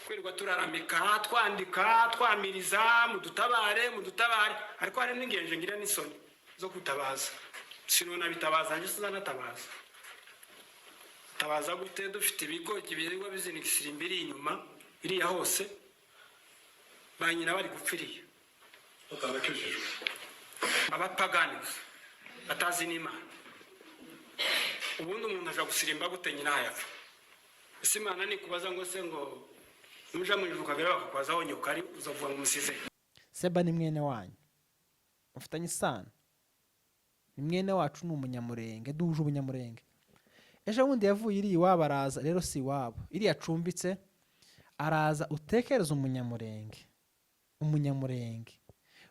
kwirirwa turaramika twandika twamiriza mudutabare ariko hari n'ingenje ngira n'isoni zo kutabaza sinona bitabaza nje sinanatabaza tabaza gute dufite ibigo gibirirwa bizinigisira imbere inyuma iriya hose banyina bari gupfiriye utabakishijwe abapagani batazi n'Imana ubundi umuntu aja gusirimba gute nyina yapfa ese Imana ni kubaza ngo se ngo nuja mu ijuru kagera bakakwaza aho nyoka ari uzavuga ngo musize. Seba ni mwene wanyu ufitanye isano, ni mwene wacu, ni umunyamurenge, duhuje ubunyamurenge. Ejo bundi yavuye iri iwabo araza, rero si iwabo iri yacumbitse araza, utekereza umunyamurenge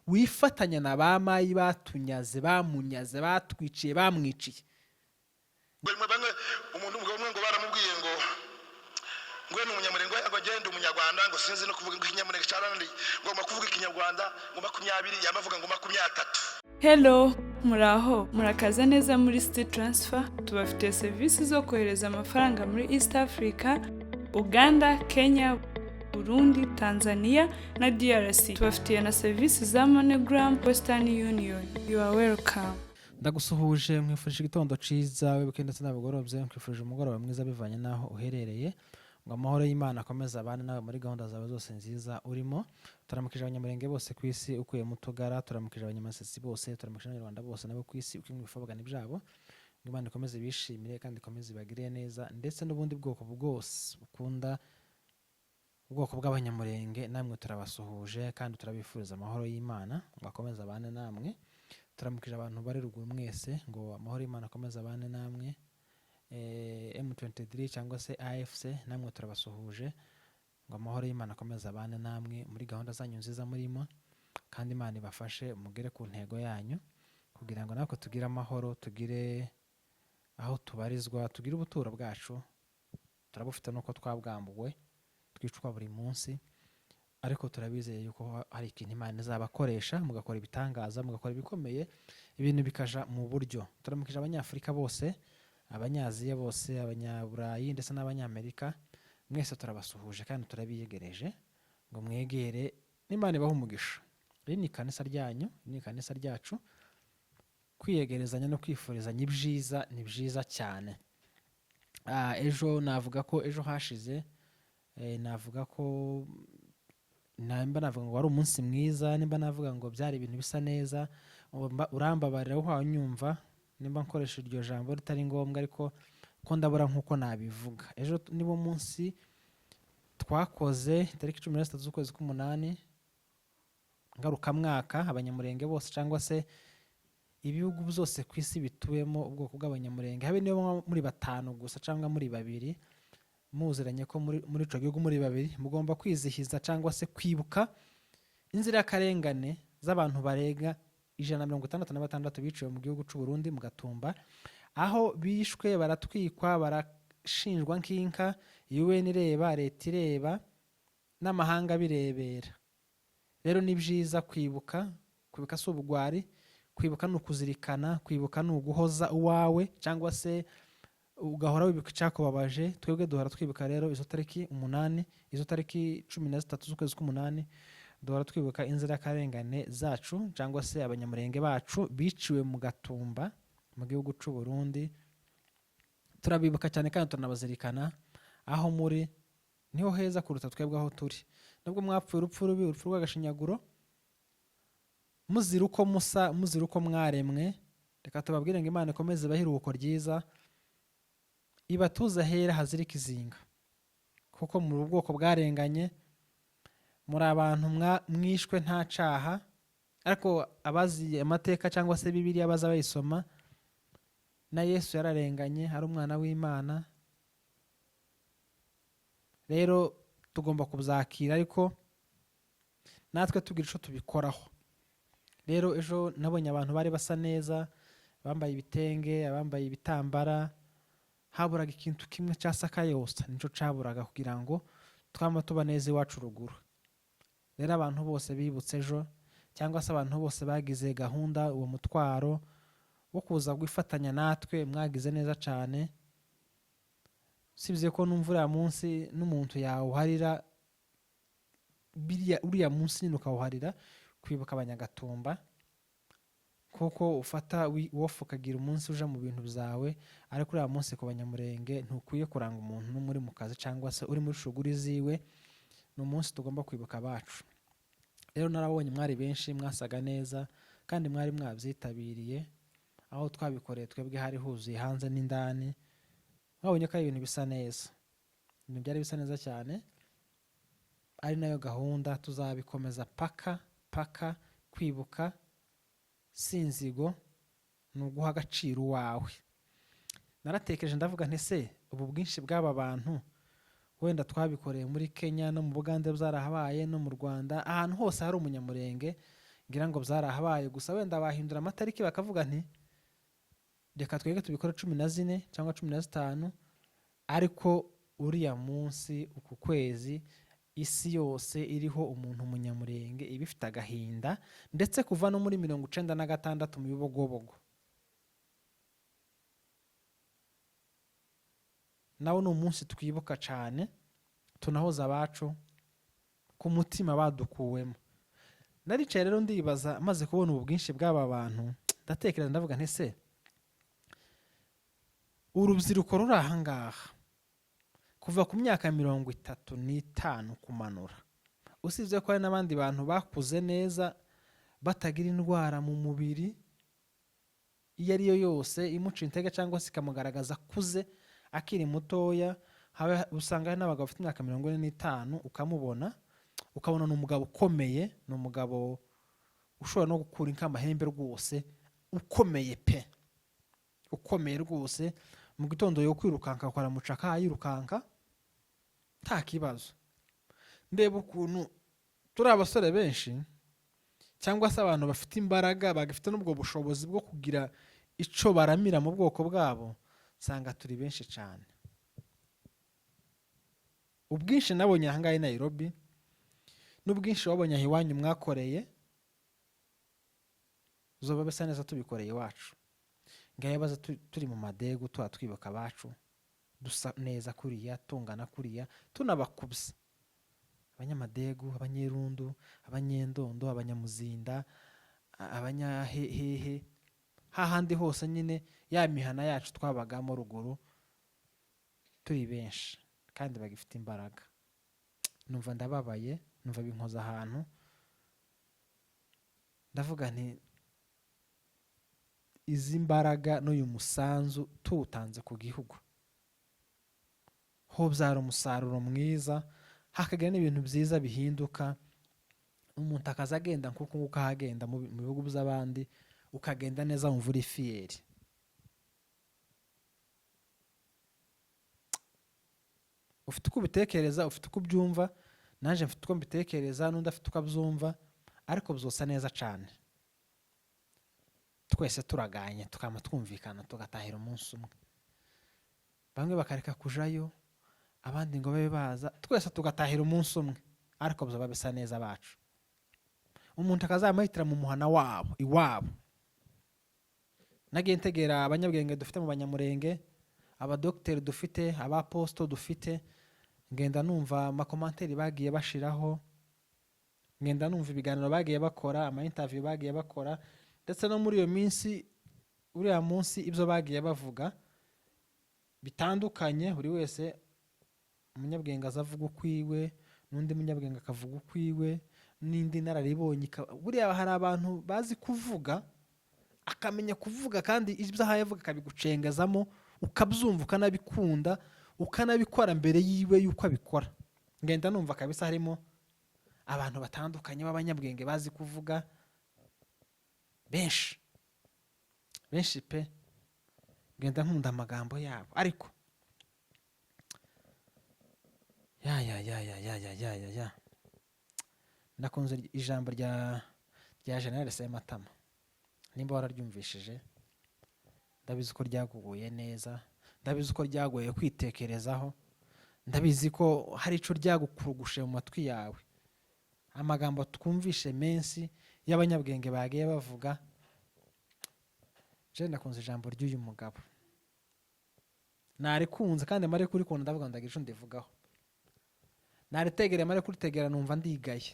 wifatanya na ba mayi batunyaze bamunyaze batwiciye bamwiciye. Umuntu ngo baramubwiye ngo ni umunyamurenge agenda umunyarwanda ngo sinzi no kuvuga ikinyamurenge cyarandi ngomba kuvuga ikinyarwanda ngo 20 yamavuga ngo 23. Hello, muraho, murakaza neza muri City Transfer. Tubafitiye serivisi zo kohereza amafaranga muri East Africa, Uganda, Kenya, Burundi, Tanzania na DRC. Tubafitiye na serivisi za MoneyGram, Western Union. You are welcome. Ndagusuhuje, mwifurije igitondo ciza, webwe ndetse n'abagorobye, mwifurije umugoroba mwiza bivanye naho uherereye. Ngo amahoro y'Imana akomeza abana nawe muri gahunda zawe zose nziza urimo. Turamukije abanyamurenge bose ku isi ukuye mutugara, turamukije abanyamasisi bose, turamukije n'Abanyarwanda bose nabo ku isi uko mwifabagana ibyabo. Ngo Imana ikomeze bishimire kandi ikomeze bagire neza, ndetse n'ubundi bwoko bwose ukunda ubwoko bw'abanyamurenge namwe turabasuhuje kandi turabifuriza amahoro y'Imana ngo akomeze abane namwe. Turamukije abantu bari ruguru mwese ngo amahoro y'Imana akomeze abane namwe. M23 cyangwa se AFC namwe turabasuhuje ngo amahoro y'Imana akomeze abane namwe muri gahunda zanyu nziza murimo, kandi Imana ibafashe mugere ku ntego yanyu kugira ngo nako tugire amahoro, tugire aho tubarizwa, tugire ubuturo bwacu. Turabufite nuko twabwambuwe twicwa buri munsi, ariko turabizeye yuko hari ikintu Imana izabakoresha mugakora ibitangaza, mugakora ibikomeye, ibintu bikaja mu buryo. Turamukije abanyafrika bose, abanyaziya bose, abanyaburayi ndetse n'abanyamerika, mwese turabasuhuje kandi turabiyegereje ngo mwegere n'Imana ibahe umugisha. Iri ni kanisa ryanyu, ni kanisa ryacu. Kwiyegerezanya no kwifurizanya ibyiza ni byiza cyane. Ejo navuga ko ejo hashize navuga ko navuga ngo wari umunsi mwiza, nimba navuga ngo byari ibintu bisa neza, urambabarira aho wanyumva nimba nkoresha iryo jambo ritari ngombwa, ariko ko ndabura nkuko nabivuga. Ejo nibo munsi twakoze tariki 13 z'ukwezi k'umunani ngaruka mwaka, abanyamurenge bose cyangwa se ibihugu byose ku isi bituyemo ubwoko bw'abanyamurenge, habe niyo muri 5 gusa cyangwa muri 2 muziranye ko muri ico gihugu muri 2 mugomba kwizihiza cyangwa se kwibuka inzira y'akarengane z'abantu barega 166 biciwe mu gihugu cy'u Burundi mu Gatumba, aho bishwe baratwikwa barashinjwa nk'inka, UN ireba, leta ireba n'amahanga birebera. Rero ni byiza kwibuka si ubugwari, kwibuka ni ukuzirikana, kwibuka ni uguhoza uwawe cyangwa se ugahora wibuka icyakubabaje. Twebwe duhora twibuka rero izo tariki 8, izo tariki 13 z'ukwezi k'umunani, duhora twibuka inzira y'akarengane zacu cyangwa se abanyamurenge bacu biciwe mu Gatumba mu gihugu cy'u Burundi. Turabibuka cyane kandi tunabazirikana. Aho muri niho heza kuruta twebwe aho turi. Nubwo mwapfuye urupfu rubi, urupfu rw'agashinyaguro, muzira uko musa, muzira uko mwaremwe, reka tubabwire ngo Imana ikomeze bahiruko ryiza, ibatuza hera hazira ikizinga, kuko mu bwoko bwarenganye, muri abantu mwishwe nta caha. Ariko abazi amateka cyangwa se Bibiliya baza bayisoma, na Yesu yararenganye, hari umwana w'Imana. Rero tugomba kubyakira, ariko natwe tugira ico tubikoraho. Rero ejo nabonye abantu bari basa neza, bambaye ibitenge, abambaye ibitambara, haburaga ikintu kimwe cyasakayosa, nico caburaga kugira ngo twama tuba neza iwacu ruguru. Rero abantu bose bibutse ejo, cyangwa se abantu bose bagize gahunda uwo mutwaro wo kuza gwifatanya natwe, mwagize neza cyane. Sibye ko numvura munsi n'umuntu yawuharira uriya munsi nyine ukawuharira kwibuka Abanyagatumba, kuko ufata wofu ukagira umunsi uja mu bintu byawe, ariko uriya munsi ku Banyamurenge ntukwiye kuranga umuntu n'umuri mu kazi cyangwa se uri muri shuguri ziwe. Ni umunsi tugomba kwibuka abacu. Rero narabonye mwari benshi, mwasaga neza kandi mwari mwabyitabiriye, aho twabikoreye twebwe hari huzuye hanze n'indani. Mwabonye ko ari ibintu bisa neza, ibintu byari bisa neza cyane. Ari nayo gahunda tuzabikomeza paka kwibuka sinzigo, ni uguha agaciro wawe. Naratekereje ndavuga nti se ubu bwinshi bw'aba bantu wenda twabikoreye muri Kenya no mu Bugande byarahabaye, no mu Rwanda, ahantu hose hari Umunyamurenge ngira ngo byarahabaye, gusa wenda bahindura amatariki bakavuga nti reka twege tubikore 14 cyangwa 15, ariko uriya munsi uku kwezi isi yose iriho umuntu Umunyamurenge ibifite agahinda, ndetse kuva no muri 1996 mu Bibogobogo. Nawo ni umunsi twibuka cyane, tunahoza abacu ku mutima badukuwemo. Naricaye rero ndibaza, maze kubona ubu bwinshi bw'aba bantu, ndatekereza ndavuga nti se urubyiruko ruri aha ngaha kuva ku myaka 35 kumanura, usibye ko hari n'abandi bantu bakuze neza batagira indwara mu mubiri iyo ariyo yose imuca intege cyangwa se ikamugaragaza kuze akiri mutoya, usanga hari n'abagabo bafite imyaka 45 ukamubona ukabona ni umugabo ukomeye, ni umugabo ushobora no gukura inkamahembe rwose, ukomeye pe, ukomeye rwose. Mu gitondo yo kwirukanka akora mucaka yirukanka nta kibazo. Ndeba ukuntu turi abasore benshi cyangwa se abantu bafite imbaraga, bagifite n'ubwo bushobozi bwo kugira ico baramira mu bwoko bwabo, sanga turi benshi cyane. Ubwinshi nabonye aha ngaha i Nairobi n'ubwinshi wabonye aho iwanyu mwakoreye, zoba bisa neza tubikoreye iwacu. Ngaye baza turi mu madego tuba twibuka abacu, dusa neza kuriya, tungana kuriya, tunabakubisa abanyamadego, abanyerundu, abanyendondo, abanyamuzinda, abanyahehe, hahandi hose nyine ya mihana yacu twabagamo ruguru, turi benshi kandi bagifite imbaraga. Numva ndababaye, numva binkoza ahantu, ndavuga nti izi mbaraga n'uyu musanzu tuwutanze ku gihugu, ho byara umusaruro mwiza, hakagira n'ibintu byiza bihinduka, umuntu akaza agenda nk'uko nguko ahagenda mu bihugu by'abandi, ukagenda neza wumva uri fiyeri. Ufite uko ubitekereza, ufite uko ubyumva, naje mfite uko mbitekereza, n'undi afite uko abyumva, ariko byosa neza cyane. Twese turaganye tukama twumvikana tugatahira umunsi umwe. Bamwe bakareka kujayo, abandi ngo babe baza, twese tugatahira umunsi umwe, ariko byoba bisa neza bacu. Umuntu akazamahitira mu muhana wabo iwabo. Nagiye ntegera abanyabwenge dufite mu Banyamurenge, abadokiteri dufite, abaposto dufite, ngenda numva amakomanteri bagiye bashiraho, ngenda numva ibiganiro bagiye bakora, ama interview bagiye bakora, ndetse no muri iyo minsi, uriya munsi ibyo bagiye bavuga bitandukanye, buri wese umunyabwenge azavuga ukwiwe, n'undi munyabwenge akavuga ukwiwe, n'indi nararibonye. Buriya hari abantu bazi kuvuga, akamenya kuvuga kandi ibyo ahaye avuga akabigucengezamo, ukabyumva ukanabikunda, ukanabikora mbere yiwe yuko abikora. Ngenda numva kabisa harimo abantu batandukanye b'abanyabwenge bazi kuvuga, benshi pe, ngenda nkunda amagambo yabo. Ariko ya nakunze ijambo rya General Sematama, nimba wararyumvishije, ndabizi ko ryaguguye neza, ndabizi ko ryagoye kwitekerezaho, ndabizi ko hari ico ryagukurugushe mu matwi yawe. Amagambo twumvishe menshi y'abanyabwenge bagiye bavuga, je ndakunze ijambo ry'uyu mugabo, narikunze kandi mari kuri kuntu ndavuga ndagira ico ndivugaho. naritegereye mare kuritegera numva ndigaye.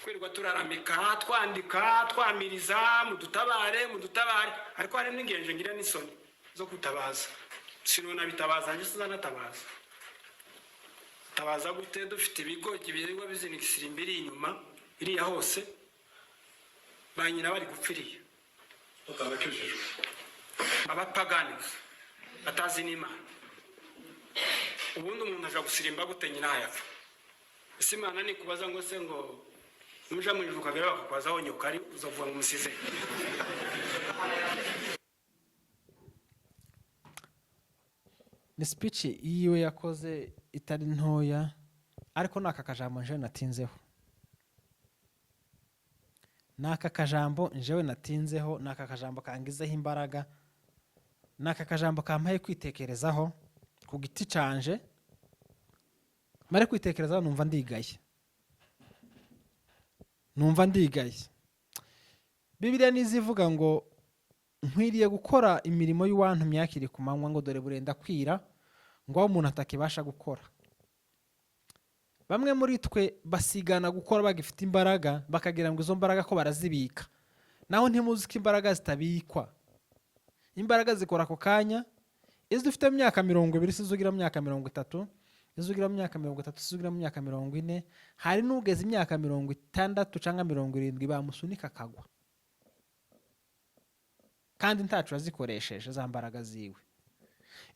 kwirirwa turaramika twandika twamiriza mudutabare ariko hari n'ingenje ngira n'isoni zo kutabaza. Sinona bitabaza nje sinanatabaza. Tabaza gute dufite ibigogi birirwa bizinigisira imbere inyuma iriya hose banyina bari gupfiriye. utabakijijwe Abapagani batazi n'Imana. Ubundi umuntu aja gusirimba gute nyina yapfa. Ese Imana ni kubaza ngo se ngo nuja mu ijuru kagera bakakwaza aho nyoka ari uzavuga ngo musize. Ni speech yiwe yakoze itari ntoya ariko naka kajambo njewe natinzeho. Naka kajambo njewe natinzeho, naka kajambo kangizeho imbaraga, naka kajambo kampaye kwitekerezaho ku giti canje. Mare kwitekerezaho numva ndigaye. Bibiliya nizivuga ngo nkwiriye gukora imirimo y'uwantu myakiri ku manywa ngo dore burenda kwira ngo umuntu atakibasha gukora. Bamwe muri twe basigana gukora bagifite imbaraga bakagira ngo izo mbaraga ko barazibika. Naho ntimuzi ko imbaraga zitabikwa. Imbaraga zikora ako kanya. Izo dufite mu myaka 20 sizugira mu myaka 30, izugira mu myaka 30, sizugira mu myaka 40, hari n'ugeze imyaka 60 cyangwa 70 bamusunika kagwa. Kandi ntacu azikoresheje za mbaraga ziwe.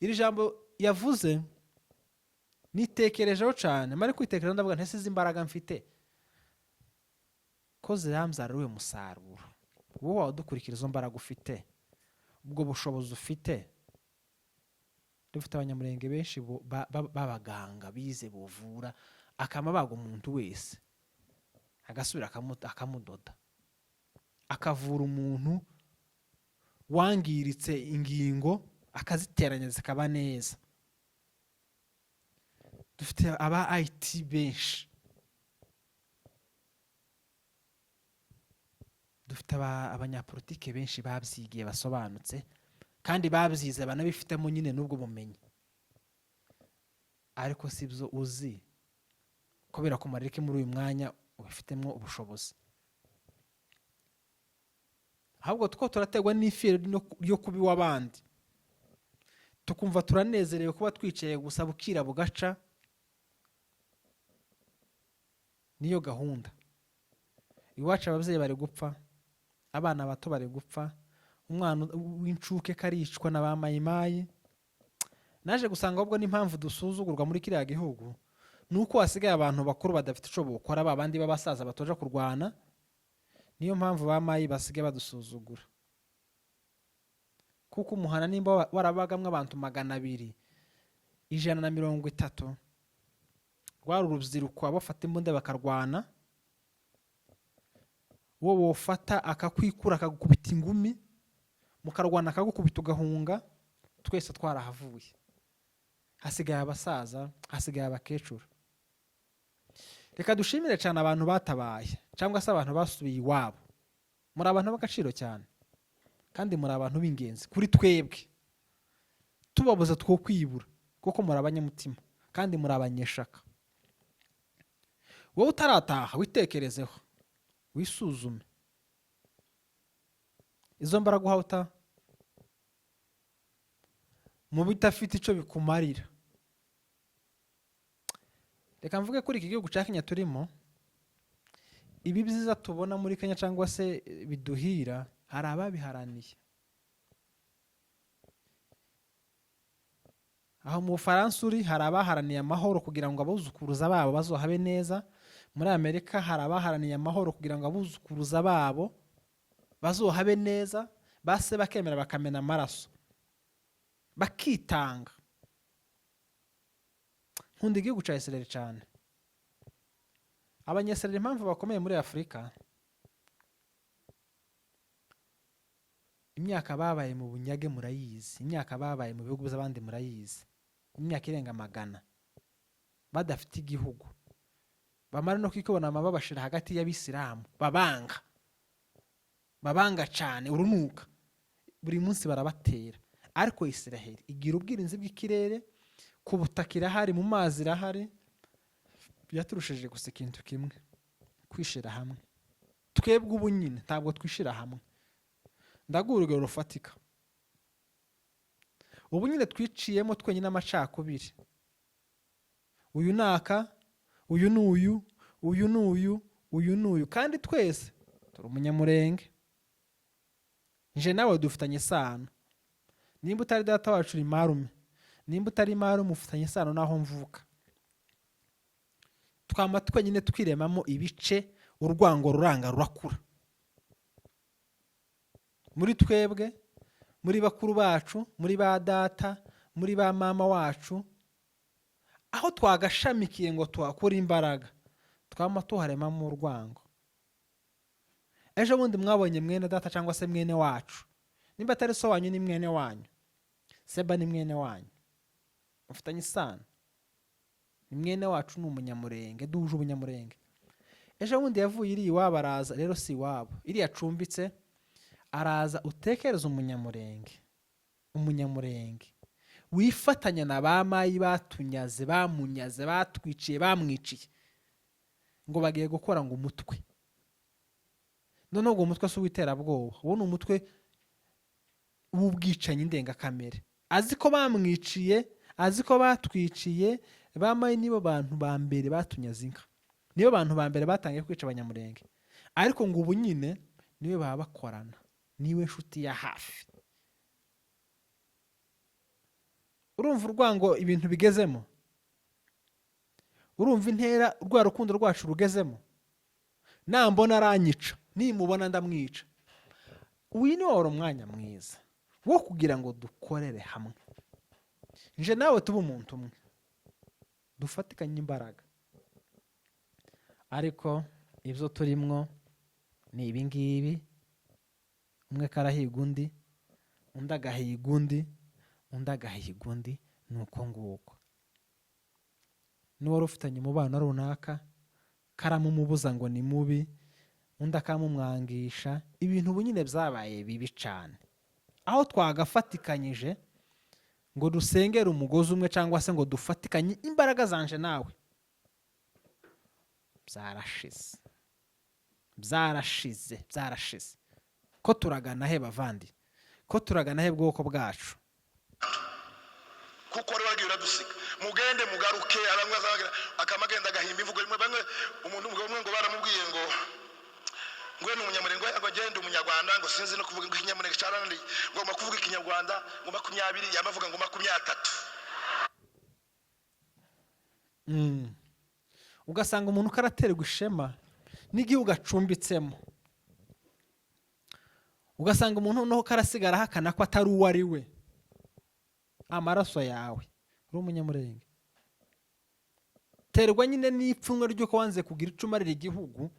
Iri jambo yavuze nitekerejeho cyane, mari kwitekereza ndavuga ntese izi mbaraga mfite ko ziramzaruriwe musaruro. Wowe wadukurikira izo mbaraga ufite, ubwo bushobozi ufite. Dufite abanyamurenge benshi babaganga bize buvura akamabaga umuntu wese agasubira akamudoda akavura umuntu wangiritse ingingo akaziteranya zikaba neza. Dufite aba IT benshi, dufite abanyapolitike benshi babyigiye basobanutse kandi babyize banabifitemo nyine n'ubwo bumenyi. Ariko sibyo uzi kubera ko marike muri uyu mwanya ubifitemo ubushobozi. Ahubwo two turategwa n'ifire yo kubi w'abandi. Tukumva turanezerewe kuba twicaye gusa bukira bugaca. Niyo gahunda. Iwacu ababyeyi bari gupfa, abana bato bari gupfa, umwana w'incuke karicwa na bamayimayi. Naje gusanga ahubwo n'impamvu dusuzugurwa muri kiriya gihugu nuko hasigaye abantu bakuru badafite ico bokora, babandi b'abasaza batoja kurwana. Niyo mpamvu bamayi basigaye badusuzugura. Kuko umuhana nimba warabagamwe abantu 200, 130 rwari urubyiruko abafata imbunda bakarwana, wowe wofata akakwikura akagukubita ingumi mukarwana akagukubita ugahunga, twese twarahavuye. Hasigaye abasaza, hasigaye abakecuru. Reka dushimire cyane abantu batabaye cyangwa se abantu basubiye iwabo. Muri abantu b'agaciro cyane kandi muri abantu b'ingenzi kuri twebwe. Tubabuza two kwibura kuko muri abanyamutima kandi muri abanyeshaka. Wowe utarataha witekerezeho, wisuzume. Izo mbaraga uhauta mu bitafite ico bikumarira. Reka mvuge kuri iki gihugu cya Kenya turimo, ibi byiza tubona muri Kenya cyangwa se biduhira hari ababiharaniye. Aho mu Faransa uri hari abaharaniye amahoro kugira ngo abuzukuruza babo bazohabe neza. Muri Amerika hari abaharaniye amahoro kugira ngo abuzukuruza babo bazohabe neza, base bakemera bakamena amaraso bakitanga. Nkunda igihugu cya Israel cyane. Abanyesirayeli impamvu bakomeye muri Afrika, imyaka babaye mu bunyage murayizi, imyaka babaye mu bihugu by'abandi murayizi, imyaka irenga 100 badafite igihugu. Bamara no kwikobona babashira hagati y'abisilamu babanga cyane urunuka, buri munsi barabatera. Ariko Israel igira ubwirinzi bw'ikirere, ku butaka irahari, mu mazi irahari. Byaturushije gusa ikintu kimwe, kwishira hamwe. Twebwe ubu nyine ntabwo twishira hamwe. Ndaguha urugero rufatika. Ubu nyine twiciyemo twenyine amacakubiri. Uyu naka, uyu n'uyu, uyu n'uyu, uyu n'uyu, kandi twese turi umunyamurenge. Nje nawe dufitanye isano. Nimba utari data wacu uri marume, nimba utari marume ufitanye isano naho mvuka. Twama twenyine twiremamo ibice, urwango ruranga rurakura. Muri twebwe, muri bakuru bacu, muri ba data, muri ba mama wacu, aho twagashamikiye ngo tuhakure imbaraga, twama tuharemamo urwango. Ejo bundi mwabonye mwene data cyangwa se mwene wacu, nimba atari so wanyu ni mwene wanyu, seba ni mwene wanyu, mufitanye isano, ni mwene wacu, ni umunyamurenge, duhuje ubunyamurenge. Ejo bundi yavuye iri iwabo araza, rero si iwabo, iri yacumbitse araza, utekereza umunyamurenge, umunyamurenge wifatanya na ba mayi batunyaze, bamunyaze, batwiciye, bamwiciye, ngo bagiye gukora ngo umutwe. None ubwo umutwe si uw'iterabwoba, uwo ni umutwe w'ubwicanyi ndengakamere. Azi ko bamwiciye, azi ko batwiciye. Ba mayi nibo bantu ba mbere batunyaze inka, nibo bantu ba mbere batangiye kwica abanyamurenge. Ariko ngo ubu nyine niwe baba bakorana, niwe nshuti ya hafi. Urumva urwango ibintu bigezemo? Urumva intera rwa rukundo rwacu rugezemo? Nambona aranyica, nimubona ndamwica. Uyu ni wari umwanya mwiza wo kugira ngo dukorere hamwe. Nje nawe tuba umuntu umwe, dufatikanye imbaraga. Ariko ibyo turimwo ni ibi ngibi, umwe karahiga undi, undi agahiga undi, undi agahiga undi, nuko nguko. N'uwari ufitanye umubano runaka, karamumubuza ngo ni mubi, undi akamumwangisha. Ibintu ubu nyine byabaye bibi cyane, aho twagafatikanyije ngo dusengere umugozi umwe cyangwa se ngo dufatikanye imbaraga zanje nawe, byarashize, byarashize, byarashize. Ko turagana he bavandi? Ko turagana he bwoko bwacu? kuko wari wagiye uradusiga. Mugende mugaruke, abamwe akamagenda agahimba imvugo rimwe. Bamwe umuntu umwe ngo baramubwiye ngo ngwe n'umunyamurenge agagenda umunyarwanda, ngo sinzi no kuvuga ikinyamurenge cyarandi, ngomba kuvuga ikinyarwanda ngo 20, yamavuga ngo 30. Ugasanga umuntu karaterwa ishema n'igihugu acumbitsemo. Ugasanga umuntu noho karasigara hakana ko atari uwo ari we. Amaraso yawe uri umunyamurenge. Terwa nyine n'ipfunwe ry'uko wanze kugira icumarira igihugu,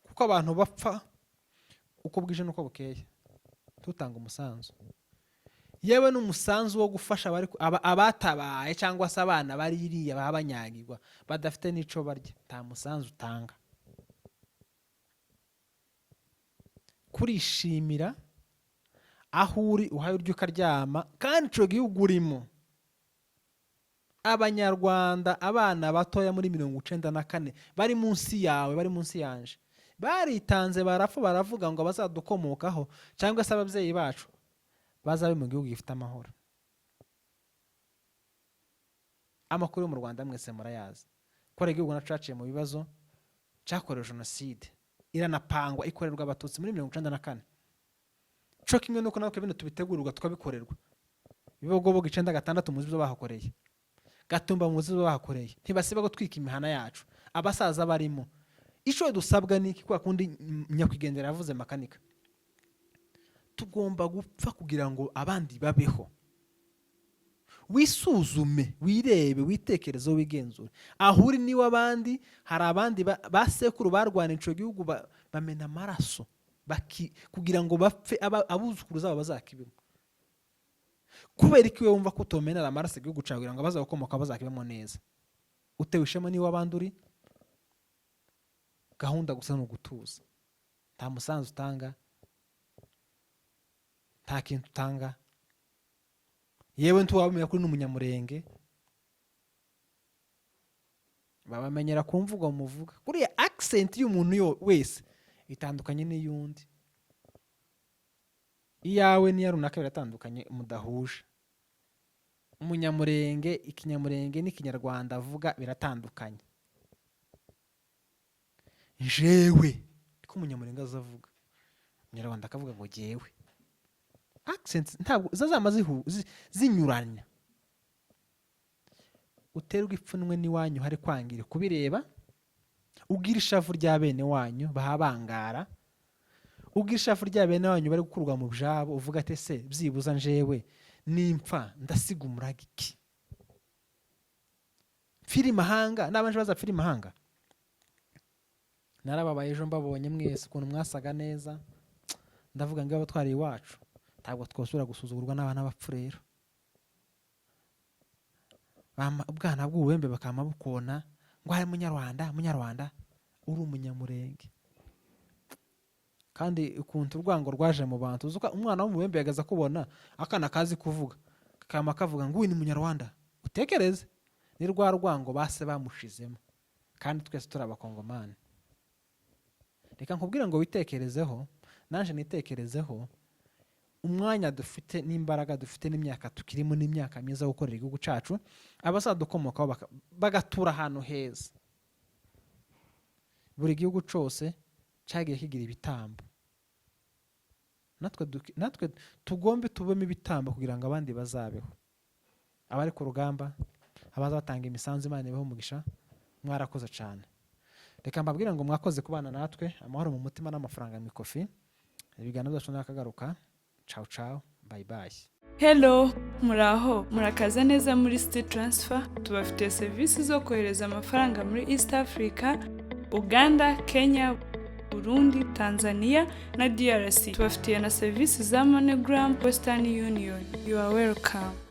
kuko abantu bapfa uko bwije nuko bukeye, tutanga umusanzu. Yewe n'umusanzu wo gufasha abatabaye cyangwa se abana baririya babanyagirwa badafite n'ico barya, nta musanzu utanga. Kurishimira aho uri, uhaye uryo ukaryama, kandi ico gihugu urimo. Abanyarwanda, abana batoya muri 94 bari munsi yawe, bari munsi yanje, baritanze barapfa, baravuga ngo bazadukomokaho cyangwa se ababyeyi bacu bazabe mu gihugu gifite amahoro. Amakuru yo mu Rwanda mwese murayazi, ko igihugu nacaciye mu bibazo, cyakorewe jenoside, iranapangwa ikorerwa abatutsi muri 94. Cyo kimwe nuko natwe bino tubitegurwa tukabikorerwa. Bibogobo 96 muzi byo bahakoreye, Gatumba muzi byo bahakoreye, ntibasiba go twika imihana yacu, abasaza barimo. Ico dusabwa niki kwa kundi nyakwigendera yavuze makanika, tugomba gupfa kugira ngo abandi babeho. Wisuzume, wirebe, witekerezo, wigenzure. Ahuri niwe abandi, hari abandi basekuru barwana ico gihugu bamena amaraso kugira ngo bapfe, abuzukuru zabo bazakibemo. Kubera iki we wumva ko utomenera amaraso igihugu cyawe kugira ngo bazakomoka bazakibemo neza? Utewe ishema niwe abandi uri, gahunda gusa no gutuza, nta musanzu utanga, nta kintu utanga. Yewe ntuwabumenya kuri n'umunyamurenge, babamenyera ku mvugo muvuga. Kuriya accent y'umuntu wese itandukanye n'iyundi. Iyawe n'iya runaka biratandukanye mudahuje. Umunyamurenge, ikinyamurenge n'ikinyarwanda avuga biratandukanye. Jewe ko umunyamurenge azavuga, umunyarwanda akavuga ngo jewe. Accents ntabwo zazama zinyuranya. Uterwa ipfunwe n'iwanyu hari kwangira kubireba, ugira ishavu rya bene wanyu bahabangara, ugira ishavu rya bene wanyu bari gukurwa mu byabo, uvuga ati se byibuza njewe nimpfa ndasiga umuraga iki? Firi mahanga nabanje baza firi mahanga. Narababaye ejo mbabonye mwese ukuntu mwasaga neza, ndavuga ngo abatwari iwacu ntabwo twosura gusuzugurwa n'abana bapfurero. Ubwana bw'ubuwembe bakama bukona ngo ari munyarwanda uri umunyamurenge. Kandi ukuntu urwango rwaje mu bantu, uzuka umwana w'umuwembe yagaza kubona akana kazi kuvuga kama kavuga ngo uyu ni munyarwanda, utekereze ni rwa rwango base bamushizemo, kandi twese turi abakongomani. Reka nkubwire ngo witekerezeho, nanje nitekerezeho, umwanya dufite n'imbaraga dufite n'imyaka tukirimo n'imyaka myiza yo gukorera igihugu cacu, abasadukomokaho bagatura ahantu heza. Buri gihugu cose cyagiye kigira ibitambo, natwe tugombe tubemo ibitambo kugira ngo abandi bazabeho. Abari ku rugamba, abaza batanga imisanzu, Imana ibeho umugisha, mwarakoze cyane. Reka mbabwira ngo mwakoze kubana natwe, amahoro mu mutima n'amafaranga mu ikofi. Ibiganiro byacu nakagaruka. Ciao ciao, bye bye. Hello, muraho, murakaza neza muri City Transfer. Tubafitiye serivisi zo kohereza amafaranga muri East Africa, Uganda, Kenya, Burundi, Tanzania na DRC. Tubafitiye na serivisi za MoneyGram, Western Union. You are welcome.